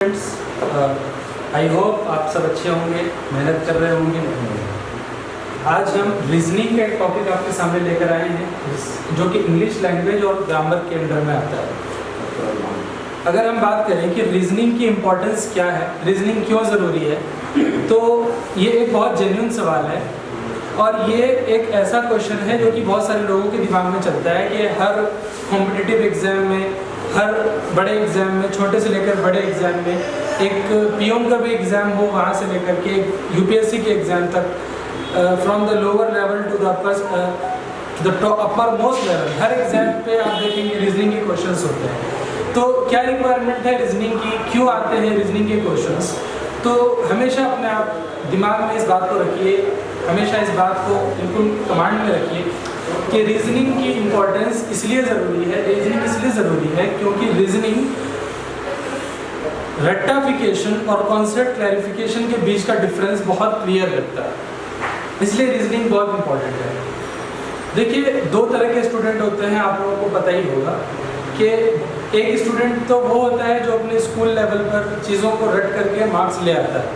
Friends, I hope आप सब अच्छे होंगे, मेहनत कर रहे होंगे। आज हम रीजनिंग का एक टॉपिक आपके सामने लेकर आए हैं जो कि इंग्लिश लैंग्वेज और ग्रामर के अंडर में आता है। अगर हम बात करें कि रीजनिंग की इम्पोर्टेंस क्या है, रीजनिंग क्यों ज़रूरी है, तो ये एक बहुत जेन्युइन सवाल है और ये एक ऐसा क्वेश्चन है जो कि बहुत सारे लोगों के दिमाग में चलता है कि हर कॉम्पिटिटिव एग्ज़ाम में, हर बड़े एग्ज़ाम में, छोटे से लेकर बड़े एग्ज़ाम में, एक पीओन का भी एग्ज़ाम हो वहाँ से लेकर के यूपीएससी के एग्ज़ाम तक, from the lower level to the upper most level, हर एग्ज़ाम पे आप देखेंगे रीजनिंग के क्वेश्चंस होते हैं। तो क्या रिक्वायरमेंट है रीजनिंग की, क्यों आते हैं रीजनिंग के क्वेश्चंस? तो हमेशा अपने आप दिमाग में इस बात को रखिए, हमेशा इस बात को बिल्कुल कमांड में रखिए कि रीजनिंग की इम्पोर्टेंस इसलिए ज़रूरी है, रीजनिंग इसलिए ज़रूरी है क्योंकि रीजनिंग रेक्टाफिकेशन और कॉन्सेप्ट क्लैरिफिकेशन के बीच का डिफरेंस बहुत क्लियर करता है, इसलिए रीजनिंग बहुत इम्पोर्टेंट है। देखिए, दो तरह के स्टूडेंट होते हैं, आप लोगों को पता ही होगा कि एक स्टूडेंट तो वो होता है जो अपने स्कूल लेवल पर चीज़ों को रट करके मार्क्स ले आता है,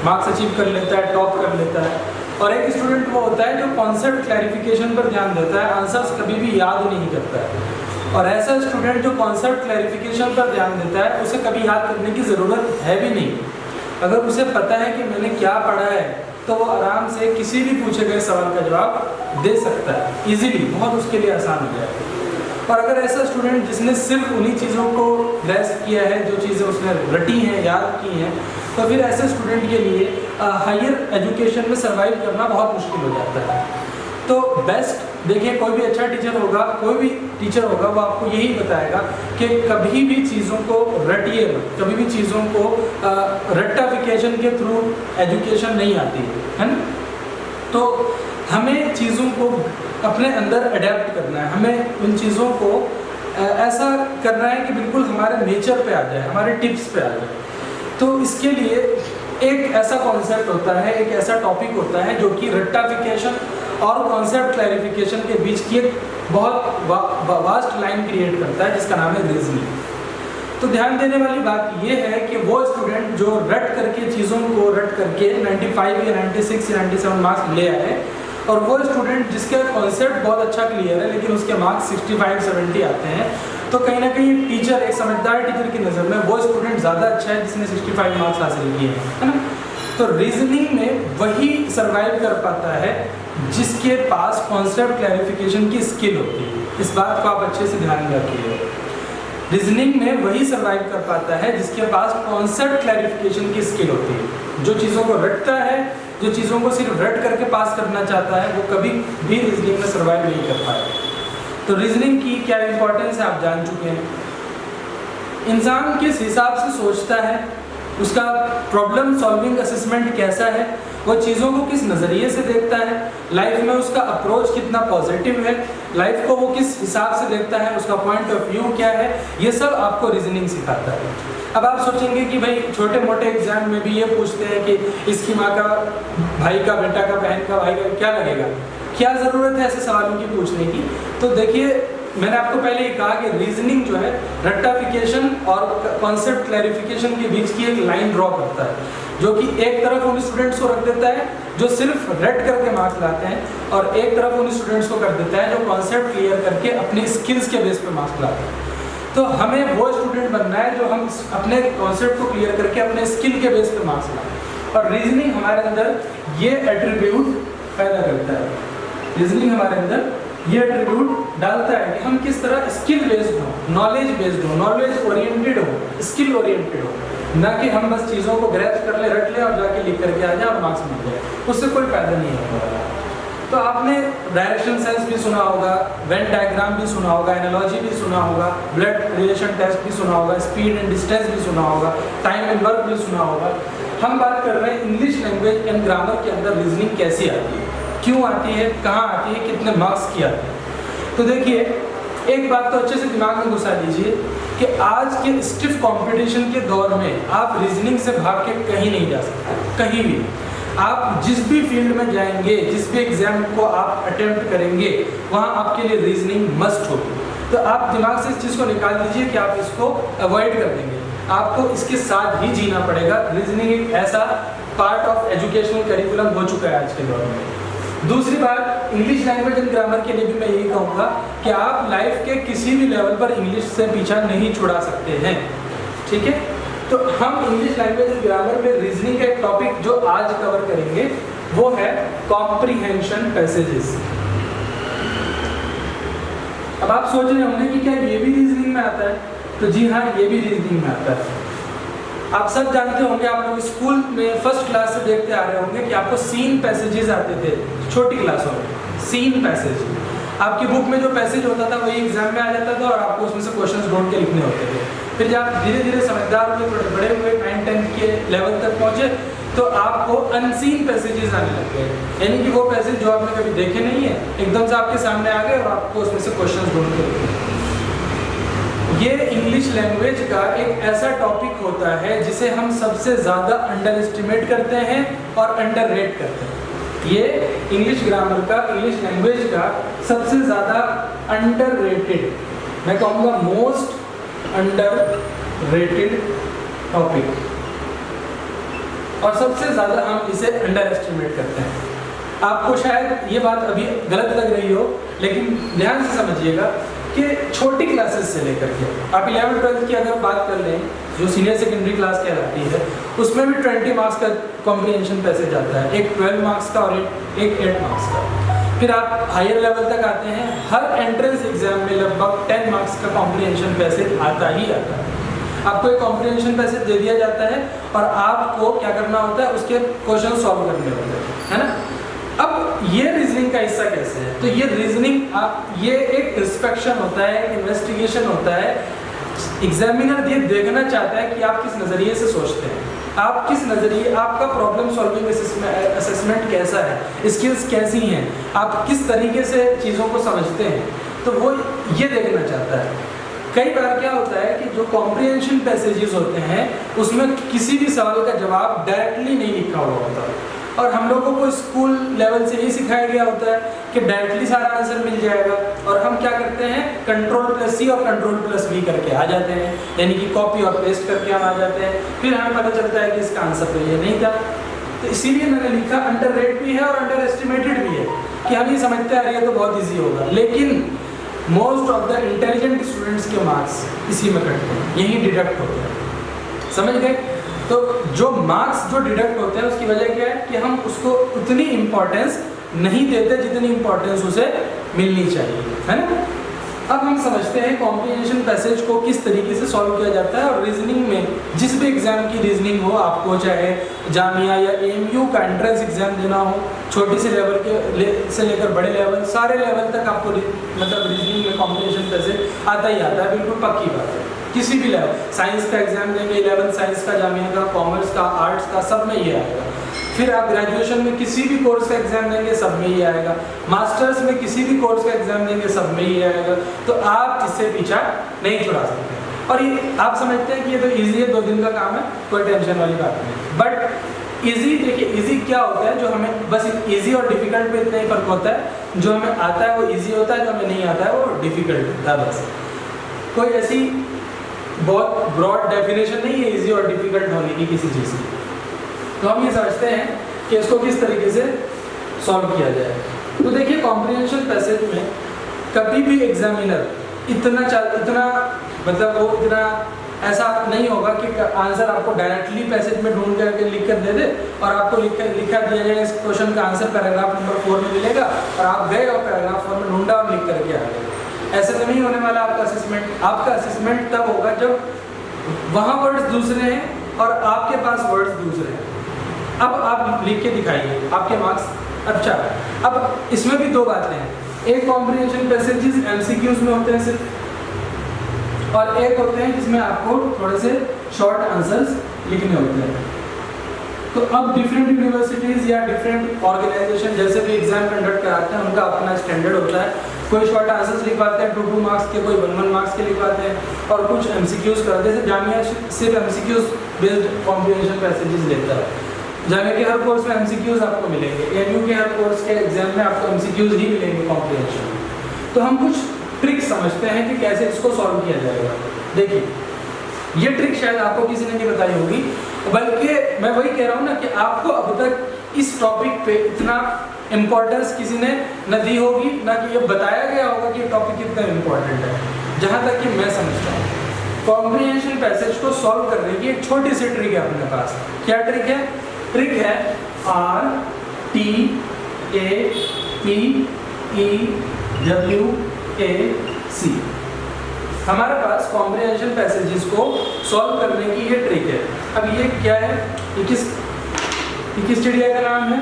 मार्क्स अचीव कर लेता है, टॉप कर लेता है। और एक स्टूडेंट वो होता है जो कॉन्सेप्ट क्लैरिफिकेशन पर ध्यान देता है, आंसर्स कभी भी याद नहीं करता है। और ऐसा स्टूडेंट जो कॉन्सेप्ट क्लैरिफिकेशन पर ध्यान देता है, उसे कभी याद करने की ज़रूरत है भी नहीं। अगर उसे पता है कि मैंने क्या पढ़ा है तो वो आराम से किसी भी पूछे गए सवाल का जवाब दे सकता है ईजिली, बहुत उसके लिए आसान हो जाएगा। और अगर ऐसा स्टूडेंट जिसने सिर्फ उन्हीं चीज़ों को ग्रैस्प किया है, जो चीज़ें उसने रटी हैं, याद की हैं, तो फिर ऐसे स्टूडेंट के लिए हायर एजुकेशन में सर्वाइव करना बहुत मुश्किल हो जाता है। तो बेस्ट देखिए, कोई भी अच्छा टीचर होगा, कोई भी टीचर होगा, वो आपको यही बताएगा कि कभी भी चीज़ों को रटिए मत, कभी भी चीज़ों को रेक्टाफिकेशन के थ्रू एजुकेशन नहीं आती है ना। तो हमें चीज़ों को अपने अंदर अडेप्ट करना है, हमें उन चीज़ों को ऐसा करना है कि बिल्कुल हमारे नेचर पे आ जाए, हमारे टिप्स पे आ जाए। तो इसके लिए एक ऐसा कॉन्सेप्ट होता है, एक ऐसा टॉपिक होता है जो कि रेक्टाफिकेशन और कॉन्सेप्ट क्लैरिफिकेशन के बीच की एक बहुत वास्ट लाइन क्रिएट करता है, जिसका नाम है रीजनिंग। तो ध्यान देने वाली बात यह है कि वो स्टूडेंट जो रट करके चीज़ों को रट करके 95 या 96 या 97 मार्क्स ले आए, और वो स्टूडेंट जिसका कॉन्सेप्ट बहुत अच्छा क्लियर है लेकिन उसके मार्क्स 65-70 आते हैं, तो कहीं ना कहीं टीचर, एक समझदार टीचर की नज़र में वो स्टूडेंट ज़्यादा अच्छा है जिसने 65 मार्क्स हासिल किए हैं, है ना। तो रीजनिंग में वही सर्वाइव कर पाता है जिसके पास कॉन्सेप्ट क्लैरिफिकेशन की स्किल होती है। इस बात को आप अच्छे से ध्यान में रखिए। रीजनिंग में वही सर्वाइव कर पाता है जिसके पास कॉन्सेप्ट क्लैरिफिकेशन की स्किल होती है। जो चीज़ों को रटता है, जो चीज़ों को सिर्फ रट करके पास करना चाहता है, वो कभी भी रीजनिंग में सर्वाइव नहीं कर पाएगा। तो रीजनिंग की क्या इंपॉर्टेंस है आप जान चुके हैं। इंसान किस हिसाब से सोचता है, उसका प्रॉब्लम सॉल्विंग असेसमेंट कैसा है, वो चीज़ों को किस नज़रिए से देखता है, लाइफ में उसका अप्रोच कितना पॉजिटिव है, लाइफ को वो किस हिसाब से देखता है, उसका पॉइंट ऑफ व्यू क्या है, ये सब आपको रीजनिंग सिखाता है। अब आप सोचेंगे कि भाई छोटे मोटे एग्जाम में भी ये पूछते हैं कि इसकी माँ का, भाई का, बेटा का, बहन का, भाई का क्या लगेगा, क्या ज़रूरत है ऐसे सवालों की पूछने की। तो देखिए, मैंने आपको पहले ही कहा कि रीजनिंग जो है रेक्टाफिकेशन और कॉन्सेप्ट क्लैरिफिकेशन के बीच की एक लाइन ड्रॉ करता है, जो कि एक तरफ उन स्टूडेंट्स को रख देता है जो सिर्फ रट करके मार्क्स लाते हैं, और एक तरफ उन स्टूडेंट्स को कर देता है जो कॉन्सेप्ट क्लियर करके अपने स्किल्स के बेस पे मार्क्स लाते हैं। तो हमें वो स्टूडेंट बनना है जो हम अपने कॉन्सेप्ट को क्लियर करके अपने स्किल के बेस पे मार्क्स लाएं, और रीजनिंग हमारे अंदर ये एट्रीब्यूट पैदा करता है। रीजनिंग हमारे अंदर ये एट्रीब्यूट डालता है कि हम किस तरह स्किल बेस्ड हो, नॉलेज बेस्ड हो, नॉलेज ओरिएंटेड हो, स्किल ओरिएंटेड हो, ना कि हम बस चीज़ों को ग्रैस्प कर ले, रट ले और जाके लिख करके आ जाए और मार्क्स मिल जाए, उससे कोई फायदा नहीं होगा। तो आपने डायरेक्शन सेंस भी सुना होगा, वेन डायग्राम भी सुना होगा, एनालॉजी भी सुना होगा, ब्लड रिलेशन टेस्ट भी सुना होगा, स्पीड एंड डिस्टेंस भी सुना होगा, टाइम एंड वर्क भी सुना होगा। हम बात कर रहे हैं इंग्लिश लैंग्वेज एंड ग्रामर के अंदर रीजनिंग कैसी आती है, क्यों आती है, कहाँ आती है, कितने मार्क्स की आती है। तो देखिए, एक बात तो अच्छे से दिमाग में घुसा लीजिए कि आज के स्टिफ कंपटीशन के दौर में आप रीजनिंग से भाग के कहीं नहीं जा सकते, कहीं भी। आप जिस भी फील्ड में जाएंगे, जिस भी एग्जाम को आप अटेम्प्ट करेंगे, वहाँ आपके लिए रीजनिंग मस्ट होगी। तो आप दिमाग से इस चीज़ को निकाल दीजिए कि आप इसको अवॉइड कर देंगे। आपको इसके साथ ही जीना पड़ेगा। रीजनिंग एक ऐसा पार्ट ऑफ एजुकेशनल करिकुलम हो चुका है आज के दौर में। दूसरी बात, इंग्लिश लैंग्वेज एंड ग्रामर के लिए भी मैं यही कहूँगा कि आप लाइफ के किसी भी लेवल पर इंग्लिश से पीछा नहीं छुड़ा सकते हैं, ठीक है। तो हम इंग्लिश लैंग्वेज एंड ग्रामर में रीजनिंग का एक टॉपिक जो आज कवर करेंगे वो है कॉम्प्रिहेंशन पैसेजेस। अब आप सोच रहे होंगे कि क्या ये भी रीजनिंग में आता है? तो जी हाँ, ये भी रीजनिंग में आता है। आप सब जानते होंगे, आप लोग स्कूल में फर्स्ट क्लास से देखते आ रहे होंगे कि आपको सीन पैसेजेस आते थे छोटी क्लासों में। सीन पैसेज आपकी बुक में जो पैसेज होता था वही एग्जाम में आ जाता था और आपको उसमें से क्वेश्चंस ढूंढ के लिखने होते थे। फिर जब आप धीरे धीरे समझदार हुए, थोड़े बड़े हुए, 9-10 के लेवल तक पहुँचे तो आपको अनसीन पैसेजेस आने लग गए, यानी कि वो पैसेज जो आपने कभी देखे नहीं है एकदम से आपके सामने आ गए और आपको उसमें से क्वेश्चंस ढूंढ के लिखने। ये इंग्लिश लैंग्वेज का एक ऐसा टॉपिक होता है जिसे हम सबसे ज़्यादा अंडर एस्टिमेट करते हैं और अंडर रेट करते हैं। ये इंग्लिश ग्रामर का, इंग्लिश लैंग्वेज का सबसे ज़्यादा अंडर रेटेड, मैं कहूँगा मोस्ट अंडर रेटेड टॉपिक, और सबसे ज़्यादा हम इसे अंडर एस्टिमेट करते हैं। आपको शायद ये बात अभी गलत लग रही हो, लेकिन ध्यान से समझिएगा कि छोटी क्लासेस से लेकर के आप 11-12 की अगर बात कर लें, जो सीनियर सेकेंडरी क्लास कहलाती है, उसमें भी 20 मार्क्स का कॉम्प्रिहेंशन पैसेज आता है, एक 12 मार्क्स का और एक 8 मार्क्स का। फिर आप हायर लेवल तक आते हैं, हर एंट्रेंस एग्जाम में लगभग 10 मार्क्स का कॉम्प्रिहेंशन पैसेज आता ही आता है। आपको एक कॉम्प्रिहेंशन पैसेज दे दिया जाता है और आपको क्या करना होता है, उसके क्वेश्चन सॉल्व करने होते हैं, है ना। अब ये रीजनिंग का हिस्सा कैसे है? तो ये रीजनिंग ये एक इंस्पेक्शन होता है, इन्वेस्टिगेशन होता है। एग्जामिनर ये देखना चाहता है कि आप किस नज़रिए से सोचते हैं, आप किस नज़रिए, आपका प्रॉब्लम सॉल्विंग असेसमेंट कैसा है, स्किल्स कैसी हैं, आप किस तरीके से चीज़ों को समझते हैं, तो वो ये देखना चाहता है। कई बार क्या होता है कि जो कॉम्प्रिहेंशन पैसेजेस होते हैं उसमें किसी भी सवाल का जवाब डायरेक्टली नहीं लिखा हुआ होता, और हम लोगों को स्कूल लेवल से ही सिखाया गया होता है कि डायरेक्टली सारा आंसर मिल जाएगा, और हम क्या करते हैं, Ctrl+C और Ctrl+V करके आ जाते हैं, यानी कि कॉपी और पेस्ट करके हम आ जाते हैं। फिर हमें पता चलता है कि इसका आंसर तो ये नहीं था। तो इसीलिए मैंने लिखा अंडर रेट भी है और अंडर एस्टिमेटेड भी है, कि हम ये समझते आ रहे हैं तो बहुत ईजी होगा, लेकिन most of the intelligent students के मार्क्स इसी में कटते हैं, यही डिडक्ट होते हैं, समझ गए। तो जो मार्क्स जो डिडक्ट होते हैं उसकी वजह क्या है कि हम उसको उतनी इम्पोर्टेंस नहीं देते जितनी इम्पोर्टेंस उसे मिलनी चाहिए, है ना। अब हम समझते हैं कॉम्प्रिहेंशन पैसेज को किस तरीके से सॉल्व किया जाता है। और रीजनिंग में जिस भी एग्जाम की रीजनिंग हो, आपको चाहे जामिया या AMU का एंट्रेंस एग्जाम देना हो, छोटी से लेवल के से लेकर बड़े लेवल, सारे लेवल तक आपको मतलब रीजनिंग में कॉम्प्रिहेंशन पैसेज आता ही आता है, बिल्कुल पक्की बात है। किसी भी लेवल, साइंस का एग्जाम देंगे, 11th साइंस का, जामिया का, कॉमर्स का, आर्ट्स का, सब में ये आएगा। फिर आप ग्रेजुएशन में किसी भी कोर्स का एग्जाम देंगे, सब में ही आएगा। मास्टर्स में किसी भी कोर्स का एग्जाम देंगे, सब में ही आएगा। तो आप इससे पीछा नहीं छुड़ा सकते। और ये आप समझते हैं कि ये तो ईजी है, 2 दिन का काम है, कोई टेंशन वाली बात नहीं। बट ईजी, देखिए ईजी क्या होता है, जो हमें बस ईजी और डिफिकल्ट में इतना ही फर्क होता है। जो हमें आता है वो ईजी होता है, जो हमें नहीं आता है वो डिफिकल्ट होता है, बस। कोई ऐसी बहुत ब्रॉड डेफिनेशन नहीं है इजी और डिफिकल्ट होने की किसी चीज़ की। तो हम ये समझते हैं कि इसको किस तरीके से सॉल्व किया जाए। तो देखिए कॉम्प्रिहेंशन पैसेज में कभी भी एग्जामिनर इतना मतलब वो इतना ऐसा नहीं होगा कि आंसर आपको डायरेक्टली पैसेज में ढूंढ करके लिख कर दे दे और आपको लिखा दिया जाए इस क्वेश्चन का आंसर पैराग्राफ नंबर 4 में मिलेगा और आप गए और पैराग्राफ 4 में ढूंढा और लिख करके आ गए। ऐसे तो नहीं होने वाला आपका असेसमेंट। आपका असेसमेंट तब होगा जब वहाँ वर्ड्स दूसरे हैं और आपके पास वर्ड्स दूसरे हैं। अब आप लिख के दिखाइए आपके मार्क्स। अच्छा, अब इसमें भी 2 बातें हैं। एक कॉम्प्रिहेंशन पैसेजेस MCQs में होते हैं सिर्फ, और एक होते हैं जिसमें आपको थोड़े से शॉर्ट आंसर्स लिखने होते हैं। तो अब डिफरेंट यूनिवर्सिटीज़ या डिफरेंट ऑर्गेनाइजेशन जैसे भी एग्जाम कंडक्ट कराते हैं उनका अपना स्टैंडर्ड होता है। कोई शॉर्ट आंसर्स लिखवाते हैं 2-2 मार्क्स के, कोई 1-1 मार्क्स के लिखवाते हैं, और कुछ MCQs कराते हैं। जैसे जामिया सिर्फ MCQs बेस्ड कॉम्प्रिहेंशन पैसेजेस लेता है। जामिया के हर कोर्स में MCQs आपको मिलेंगे, AMU के हर कोर्स के एग्जाम में आपको MCQs ही मिलेंगे कॉम्प्रिहेंशन। तो हम कुछ ट्रिक्स समझते हैं कि कैसे इसको सॉल्व किया जाएगा। देखिए ये ट्रिक शायद आपको किसी ने नहीं बताई होगी, बल्कि मैं वही कह रहा हूँ ना कि आपको अब तक इस टॉपिक पे इतना इम्पोर्टेंस किसी ने न दी होगी, ना कि ये बताया गया होगा कि ये टॉपिक कितना इम्पोर्टेंट है। जहाँ तक कि मैं समझता हूँ, कॉम्प्रिहेंशन पैसेज को सॉल्व करने की एक छोटी सी ट्रिक है अपने पास। क्या ट्रिक है? ट्रिक है RTAPEWAC। हमारे पास कॉम्प्रिहेंशन पैसेजेस को सॉल्व करने की ये ट्रिक है। अब ये क्या है? ये किस चिड़िया का नाम है?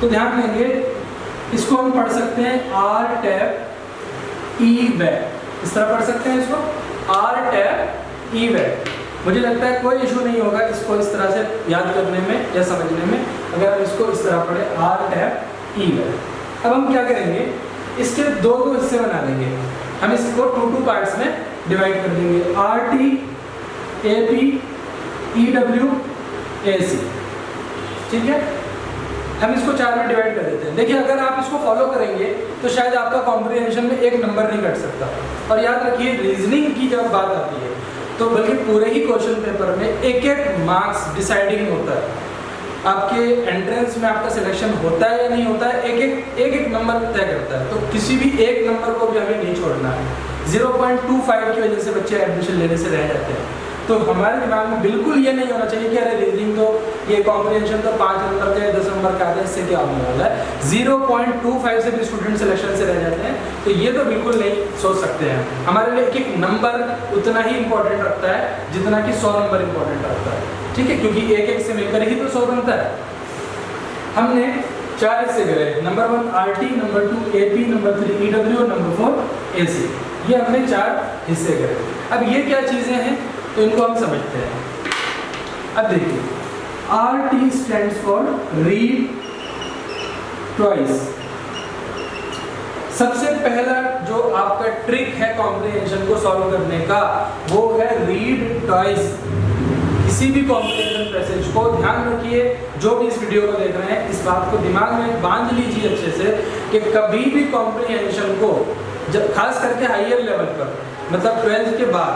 तो ध्यान देंगे, इसको हम पढ़ सकते हैं RTAPEWAC, इस तरह पढ़ सकते हैं इसको RTAPEWAC। मुझे लगता है कोई इशू नहीं होगा इसको इस तरह से याद करने में या समझने में, अगर हम इसको इस तरह पढ़े RTAPEWAC। अब हम क्या करेंगे, इसके दो हिस्से बना लेंगे। हम इसको 2 पार्ट्स में डिवाइड कर देंगे, RTAPEWAC। ठीक है, हम इसको 4 में डिवाइड कर देते हैं। देखिए, अगर आप इसको फॉलो करेंगे तो शायद आपका कॉम्प्रिहेंशन में एक नंबर नहीं कट सकता। और याद रखिए, रीजनिंग की जब बात आती है तो बल्कि पूरे ही क्वेश्चन पेपर में एक मार्क्स डिसाइडिंग होता है। आपके एंट्रेंस में आपका सिलेक्शन होता है या नहीं होता है, एक नंबर तय करता है। तो किसी भी एक नंबर को भी हमें नहीं छोड़ना है। 0.25 की वजह से बच्चे एडमिशन लेने से रह जाते हैं। तो हमारे दिमाग में बिल्कुल ये नहीं होना चाहिए कि अरे रीजनिंग तो, ये कॉम्प्रिहेंशन तो 5 नंबर का या 10 नंबर का आता है, इससे क्या होने वाला है। 0.25 से भी स्टूडेंट सिलेक्शन से रह जाते हैं। तो ये तो बिल्कुल नहीं सोच सकते हैं। हमारे लिए एक नंबर उतना ही इंपॉर्टेंट रखता है जितना कि 100 नंबर इंपॉर्टेंट रखता है। ठीक है, क्योंकि एक से मिलकर ही तो 100 बनता है। हमने 4 हिस्से करे, number 1 RT, number 2 AP, number 3 EW और नंबर 4 AC। ये हमने 4 हिस्से करे। अब ये क्या चीज़ें हैं तो इनको हम समझते हैं। अब देखिए, RT stands for read twice. सबसे पहला जो आपका ट्रिक है कॉम्प्रिहेंशन को सॉल्व करने का, वो है रीड ट्वाइस। किसी भी कॉम्प्रिहेंशन पैसेज को ध्यान रखिए, जो भी इस वीडियो को देख रहे हैं, इस बात को दिमाग में बांध लीजिए अच्छे से कि कभी भी कॉम्प्रिहेंशन को, जब खास करके हायर लेवल पर, मतलब 12th के बाद,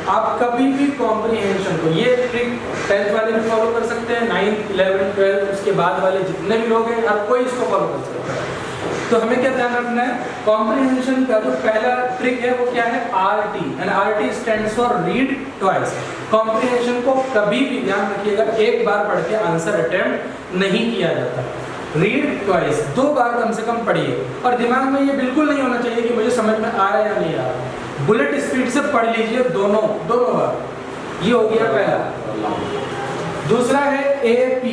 आप कभी भी कॉम्प्रिहेंशन को, ये ट्रिक 10th वाले भी फॉलो कर सकते हैं, 9th 11th 12th उसके बाद वाले जितने भी लोग हैं, हर कोई इसको फॉलो कर सकता है। तो हमें क्या ध्यान रखना है, कॉम्प्रिहेंशन का जो पहला ट्रिक है वो क्या है, RT, and RT stands for read twice. Comprehension को कभी भी, ध्यान रखिएगा, एक बार पढ़ के आंसर अटेम्प्ट नहीं किया जाता। रीड ट्वाइस, 2 बार कम से कम पढ़िए। और दिमाग में ये बिल्कुल नहीं होना चाहिए कि मुझे समझ में आ रहा है या नहीं आ रहा। बुलेट स्पीड से पढ़ लीजिए दोनों बार। ये हो गया पहला। दूसरा है AP।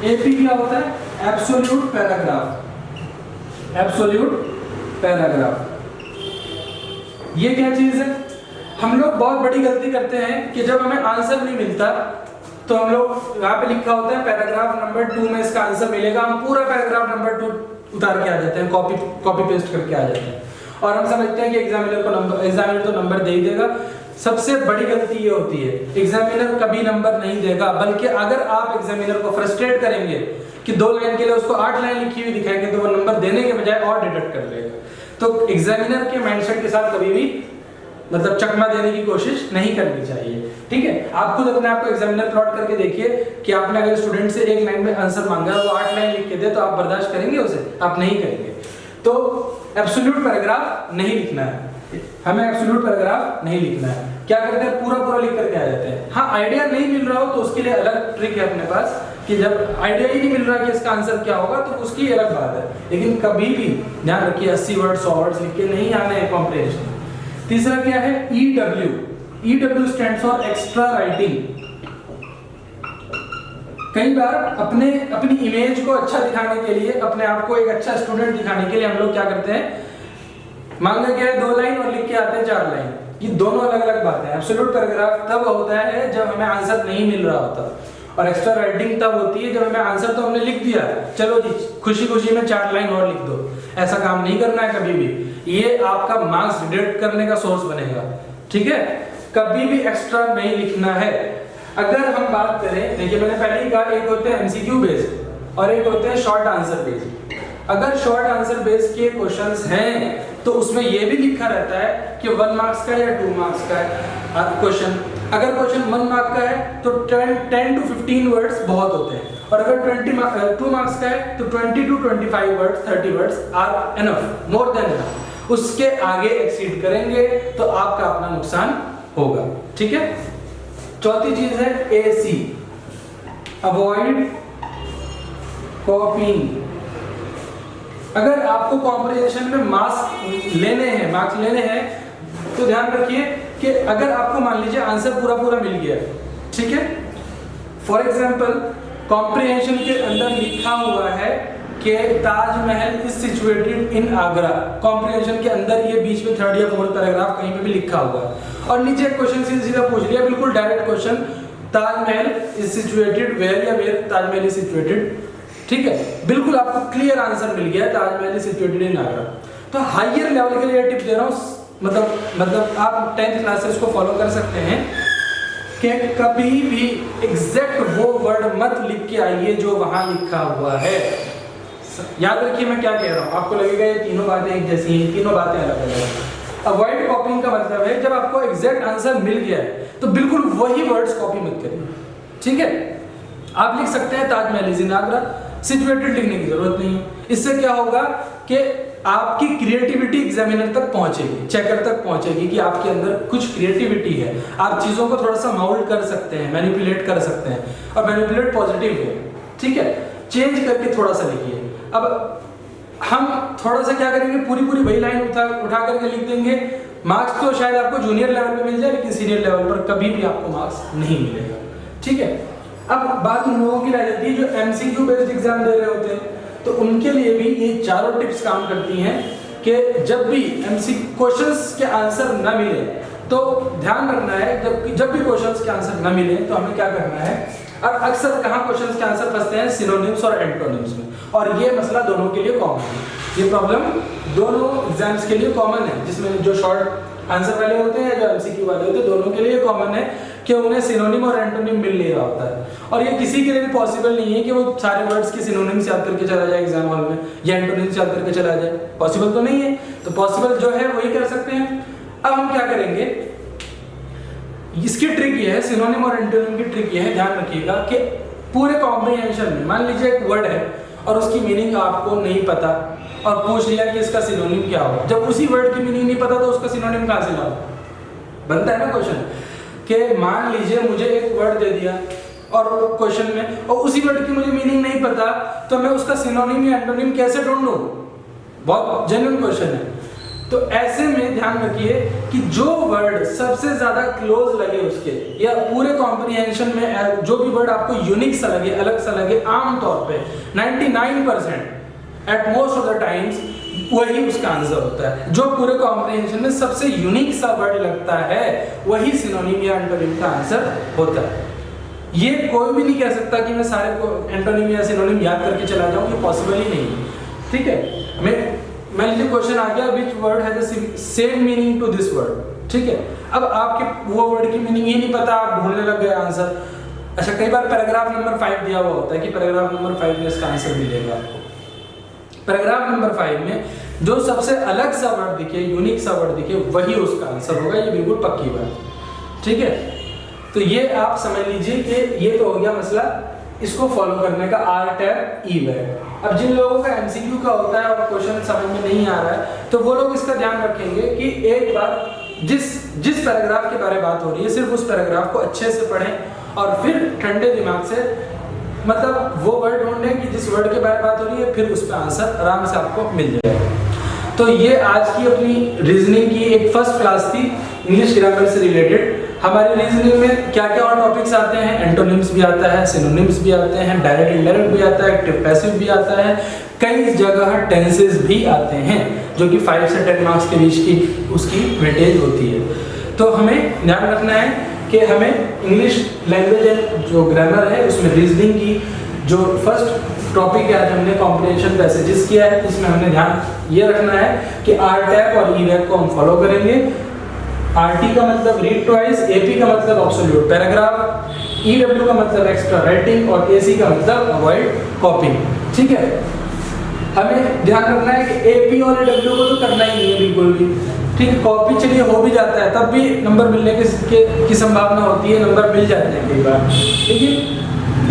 AP क्या होता है? Absolute paragraph. एब्सोल्यूट पैराग्राफ, ये क्या चीज है? हम लोग बहुत बड़ी गलती करते हैं कि जब हमें आंसर नहीं मिलता तो हम लोग, यहाँ पे लिखा होता है पैराग्राफ नंबर 2 में इसका आंसर मिलेगा, हम पूरा पैराग्राफ नंबर 2 उतार के आ जाते हैं, कॉपी पेस्ट करके आ जाते हैं, और हम समझते हैं कि एग्जामिनर तो नंबर दे ही देगा। सबसे बड़ी गलती ये होती है, एग्जामिनर कभी नंबर नहीं देगा, बल्कि अगर आप एग्जामिनर को फ्रस्ट्रेट करेंगे कि 2 लाइन के लिए उसको 8 लाइन लिखी हुई दिखाएंगे तो वो नंबर देने के बजाय और डिडक्ट कर लेगा। तो एग्जामिनर के माइंडसेट के साथ कभी भी मतलब चकमा देने की कोशिश नहीं करनी चाहिए। ठीक है, आप खुद अपने आप को एग्जामिनर प्लॉट करके देखिए कि आपने अगर स्टूडेंट से 1 लाइन में आंसर मांगा है, वो 8 लाइन लिख के दे, तो आप बर्दाश्त करेंगे उसे? आप नहीं करेंगे। तो एब्सोल्यूट पैराग्राफ नहीं लिखना है, हमें एब्सोल्यूट पैराग्राफ नहीं लिखना है। क्या करते हैं, पूरा लिख करके आ जाते हैं। हाँ, आइडिया नहीं मिल रहा हो तो उसके लिए अलग ट्रिक है अपने पास, कि जब आइडिया ही नहीं मिल रहा कि इसका आंसर क्या होगा तो उसकी अलग बात है, लेकिन कभी भी ध्यान रखिए 80 वर्ड 100 वर्ड्स लिख के नहीं आने हैं कॉम्प्रिहेंशन। तीसरा क्या है, EW। EW stands for extra writing. कई बार अपनी इमेज को अच्छा दिखाने के लिए, अपने आप को एक अच्छा स्टूडेंट दिखाने के लिए हम लोग क्या करते हैं, मांगा गया है 2 लाइन और लिख के आते हैं 4 लाइन। ये दोनों अलग अलग बातें हैं। एब्सोल्यूट पैराग्राफ तब होता है जब हमें आंसर नहीं मिल रहा होता, और एक्स्ट्रा राइटिंग तब होती है जब हमें आंसर तो हमने लिख दिया, चलो जी खुशी खुशी में 4 लाइन और लिख दो। ऐसा काम नहीं करना है कभी भी, ये आपका मार्क्स डिडक्ट करने का सोर्स बनेगा। ठीक है, कभी भी एक्स्ट्रा नहीं लिखना है। अगर हम बात करें, देखिए मैंने पहले ही कहा, एक होते हैं MCQ बेस्ड और एक होते हैं शॉर्ट आंसर बेस्ड। अगर शॉर्ट आंसर बेस्ड के क्वेश्चंस हैं तो उसमें ये भी लिखा रहता है कि 1 मार्क्स का या 2 मार्क्स का क्वेश्चन अगर क्वेश्चन 1 मार्क का है तो 10 to 15 वर्ड्स बहुत होते हैं, और अगर 2 मार्क्स का है तो 20 to 25 words 30 words are enough, more than enough. उसके आगे एक्सीड करेंगे तो आपका अपना नुकसान होगा, ठीक है। चौथी चीज है AC, अवॉइड कॉपिंग। अगर आपको कॉम्प्रिहेंशन में मार्क्स लेने हैं तो ध्यान रखिए कि अगर आपको मान लीजिए आंसर पूरा मिल गया, ठीक है। फॉर एग्जांपल कॉम्प्रिहेंशन के अंदर लिखा हुआ है कि Taj Mahal is situated in Agra. Comprehension के अंदर ये बीच में 3rd या 4th पैराग्राफ कहीं पे भी लिखा हुआ है, और नीचे क्वेश्चन सीधा पूछ लिया, बिल्कुल direct question, Taj Mahal is situated where, या वेयर ताजमहल इज सिचुएटेड, ठीक है। बिल्कुल आपको क्लियर आंसर मिल गया, Taj Mahal is situated in Agra. तो हायर लेवल के लिए टिप दे रहा हूँ, मतलब आप 10th क्लासेस को फॉलो कर सकते हैं कि कभी भी एग्जैक्ट वो वर्ड मत लिख के आइए जो वहां लिखा हुआ है। याद रखिए मैं क्या कह रहा हूँ, आपको लगेगा ये तीनों बातें एक जैसी हैं, तीनों बातें अलग अलग हैं। अवॉइड कॉपिंग का मतलब है जब आपको एग्जैक्ट आंसर मिल गया है तो बिल्कुल वही वर्ड्स कॉपी मत करिए, ठीक है। आप लिख सकते हैं Taj Mahal is in Agra, situated लिखने की जरूरत नहीं है। इससे क्या होगा कि आपकी क्रिएटिविटी एग्जामिनर तक पहुंचेगी, चेकर तक पहुंचेगी कि आपके अंदर कुछ क्रिएटिविटी है, आप चीजों को थोड़ा सा माउल्ड कर सकते हैं, मैनिपुलेट कर सकते हैं, और मैनिपुलेट पॉजिटिव वे, ठीक है। चेंज करके थोड़ा सा लिखिए। अब हम थोड़ा सा क्या करेंगे, पूरी वही लाइन उठा करके लिख देंगे। मार्क्स तो शायद आपको जूनियर लेवल पे मिल जाए, लेकिन सीनियर लेवल पर कभी भी आपको मार्क्स नहीं मिलेगा, ठीक है। अब बात उन लोगों की रह जाती है जो MCQ बेस्ड एग्जाम दे रहे होते हैं, तो उनके लिए भी ये चारों टिप्स काम करती हैं कि जब भी MCQ क्वेश्चंस के आंसर ना मिले तो ध्यान रखना है, जब भी क्वेश्चंस के आंसर ना मिले तो हमें क्या करना है। और अक्सर कहाँ क्वेश्चंस के आंसर फंसते हैं, सिनोनिम्स और एंटोनिम्स में, और ये मसला दोनों के लिए कॉमन है, ये प्रॉब्लम दोनों एग्जाम्स के लिए कॉमन है, जिसमें जो शॉर्ट आंसर वाले होते हैं, जो MCQ वाले होते हैं, दोनों के लिए कॉमन है कि उन्हें सिनोनिम और एंटोनिम मिल नहीं रहा होता है। और ये किसी के लिए भी पॉसिबल नहीं है कि वो सारे वर्ड्स के सिनोनिम्स याद करके चला जाए एग्जाम हॉल में, या एंटोनिम्स याद करके चला जाए, पॉसिबल तो नहीं है। तो पॉसिबल जो है वही कर सकते हैं। अब हम क्या करेंगे, इसकी ट्रिक ये है, सिनोनिम और एंटोनिम की ट्रिक ये है, ध्यान रखिएगा कि पूरे कॉम्प्रिहेंशन में मान लीजिए एक वर्ड है और उसकी मीनिंग आपको नहीं पता, और पूछ लिया कि इसका सिनोनिम क्या होगा। जब उसी वर्ड की मीनिंग नहीं पता तो उसका सिनोनिम कहाँ से लाओ, बनता है ना क्वेश्चन कि मान लीजिए मुझे एक वर्ड दे दिया और क्वेश्चन में, और उसी वर्ड की मुझे मीनिंग नहीं पता, तो मैं उसका सिनोनिम या एंटोनिम कैसे ढूंढ लूं। बहुत जेन्युइन क्वेश्चन है। तो ऐसे में ध्यान रखिए कि जो वर्ड सबसे ज्यादा क्लोज लगे उसके, या पूरे कॉम्प्रिहेंशन में जो भी वर्ड आपको यूनिक सा लगे, अलग सा लगे, आमतौर पे 99% at most of the times वही उसका आंसर होता है। जो पूरे कॉम्प्रिहेंशन में सबसे यूनिक सा वर्ड लगता है वही सिनोनिम या एंटोनिम का आंसर होता है। ये कोई भी नहीं कह सकता कि मैं सारे को एंटोनिम या सिनोनिम याद करके चला जाऊं, ये पॉसिबल ही नहीं है, ठीक है। मान लीजिए क्वेश्चन आ गया, which word has the same meaning to this word, ठीक है। अब आपके वो वर्ड की मीनिंग ही नहीं पता, आप ढूंढने लग गए आंसर। अच्छा, कई बार पैराग्राफ नंबर 5 दिया हुआ होता है कि पैराग्राफ नंबर 5 में इसका आंसर मिलेगा आपको। पैराग्राफ नंबर 5 में जो सबसे अलग सा वर्ड दिखे, यूनिक सा वर्ड दिखे, वही उसका आंसर होगा, ये बिल्कुल पक्की बात, ठीक है। तो ये आप समझ लीजिए कि ये तो हो गया मसला इसको फॉलो करने का, R-Tab E-Web। अब जिन लोगों का MCQ का होता है और क्वेश्चन समझ में नहीं आ रहा है, तो वो लोग इसका ध्यान रखेंगे कि एक बार जिस पैराग्राफ के बारे में बात हो रही है, सिर्फ उस पैराग्राफ को अच्छे से पढ़ें और फिर ठंडे दिमाग से मतलब वो वर्ड ढूंढें कि जिस वर्ड के बारे में बात हो रही है, फिर उस पर आंसर आराम से आपको मिल जाएगा। तो ये आज की अपनी रीजनिंग की एक फर्स्ट क्लास थी इंग्लिश ग्रामर से रिलेटेड। हमारी रीजनिंग में क्या क्या और टॉपिक्स आते हैं, एंटोनिम्स भी आता है, सिनोनिम्स भी आते हैं, डायरेक्ट इनडायरेक्ट भी आता है, एक्टिव पैसिव भी आता है, कई जगह टेंसेस भी आते हैं जो कि 5 से 10 मार्क्स के बीच की उसकी वेटेज होती है। तो हमें ध्यान रखना है कि हमें इंग्लिश लैंग्वेज एंड जो ग्रामर है उसमें रीजनिंग की जो फर्स्ट टॉपिक है, आज हमने कॉम्प्रिहेंशन पैसेजेस किया है, इसमें हमने ध्यान ये रखना है कि R-Tab और E-Web को हम फॉलो करेंगे। RT का मतलब रीड ट्वाइस, AP का मतलब एब्सोल्यूट पैराग्राफ, EW का मतलब एक्स्ट्रा राइटिंग और AC का मतलब अवॉइड कॉपिंग, ठीक है। हमें ध्यान रखना है कि AP और AW को तो करना ही नहीं है बिल्कुल भी, ठीक है। कॉपी चलिए हो भी जाता है, तब भी नंबर मिलने की संभावना होती है, नंबर मिल जाते हैं कई बार। लेकिन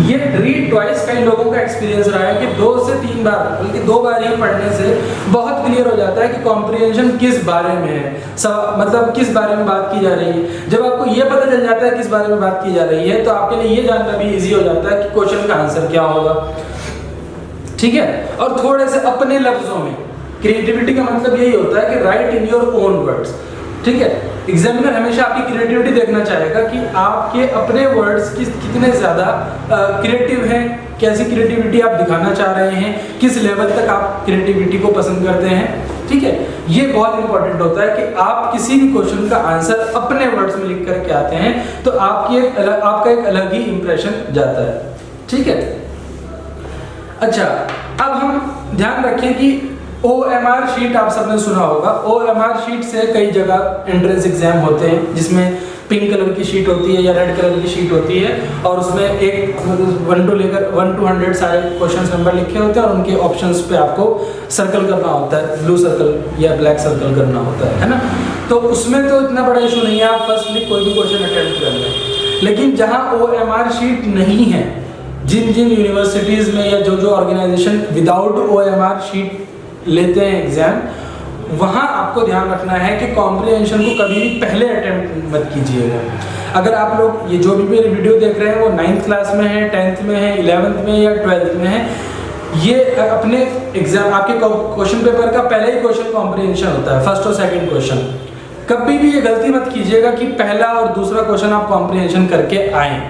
ये रीड ट्वाइस कई लोगों का एक्सपीरियंस रहा है कि 2 से 3 बार बल्कि 2 बार ही पढ़ने से बहुत क्लियर हो जाता है कि कॉम्प्रिहेंशन किस बारे में है, मतलब किस बारे में बात की जा रही है। जब आपको ये पता चल जाता है किस बारे में बात की जा रही है, तो आपके लिए ये जानना भी ईजी हो जाता है कि क्वेश्चन का आंसर क्या होगा, ठीक है। और थोड़े से अपने लफ्जों में, क्रिएटिविटी का मतलब यही होता है कि right in your own words, ठीक है। एग्जामिनर हमेशा आपकी क्रिएटिविटी देखना चाहेगा कि आपके अपने वर्ड्स कितने ज़्यादा क्रिएटिव हैं, कैसी क्रिएटिविटी आप दिखाना चाह रहे हैं, किस लेवल तक आप क्रिएटिविटी को पसंद करते हैं, ठीक है। ये बहुत इंपॉर्टेंट होता है कि आप किसी भी क्वेश्चन का आंसर अपने वर्ड्स में लिख करके आते हैं, तो आपका एक अलग ही इंप्रेशन जाता है, ठीक है। अच्छा, अब हम ध्यान रखें कि OMR शीट आप सबने सुना होगा। OMR शीट से कई जगह एंट्रेंस एग्जाम होते हैं, जिसमें पिंक कलर की शीट होती है या रेड कलर की शीट होती है, और उसमें 1 to 100 सारे क्वेश्चन नंबर लिखे होते हैं, और उनके ऑप्शंस पे आपको सर्कल करना होता है, ब्लू सर्कल या ब्लैक सर्कल करना होता है ना। तो उसमें तो इतना बड़ा इशू नहीं है, आप फर्स्टली कोई भी क्वेश्चन अटेम्प्ट कर लें। लेकिन जहाँ OMR शीट नहीं है, जिन यूनिवर्सिटीज़ में या जो ऑर्गेनाइजेशन विदाउट OMR शीट लेते हैं एग्जाम, वहाँ आपको ध्यान रखना है कि कॉम्प्रिहेंशन को कभी भी पहले अटेम्प्ट मत कीजिएगा। अगर आप लोग ये जो भी मेरी वीडियो देख रहे हैं वो 9th क्लास में है, 10th में है, 11th में या 12th में है, ये अपने एग्जाम आपके क्वेश्चन पेपर का पहले ही क्वेश्चन कॉम्प्रिहेंशन होता है, फर्स्ट और सेकंड क्वेश्चन। कभी भी ये गलती मत कीजिएगा कि पहला और दूसरा क्वेश्चन आप कॉम्प्रिहेंशन करके आएँ।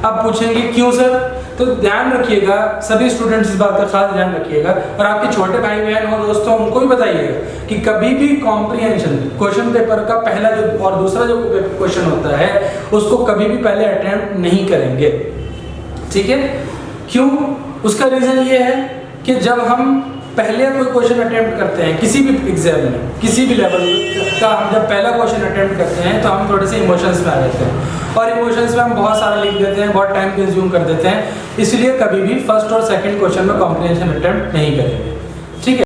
आप पूछेंगे क्यों सर, तो ध्यान रखिएगा, सभी स्टूडेंट्स इस बात का खास ध्यान रखिएगा, और आपके छोटे भाई बहन हो, दोस्तों, उनको भी बताइएगा कि कभी भी कॉम्प्रिहेंशन क्वेश्चन पेपर का पहला जो और दूसरा जो क्वेश्चन होता है उसको कभी भी पहले अटेम्प्ट नहीं करेंगे, ठीक है। क्यों? उसका रीज़न ये है कि जब हम पहले कोई क्वेश्चन अटेम्प्ट करते हैं किसी भी एग्जाम में, किसी भी लेवल का, हम जब पहला क्वेश्चन अटेम्प्ट करते हैं तो हम थोड़े से इमोशंस में आ जाते हैं, और इमोशंस में हम बहुत सारा लिख देते हैं, बहुत टाइम कंज्यूम कर देते हैं। इसलिए कभी भी फर्स्ट और सेकंड क्वेश्चन में कॉम्प्रिहेंशन अटेम्प्ट नहीं करेंगे, ठीक है।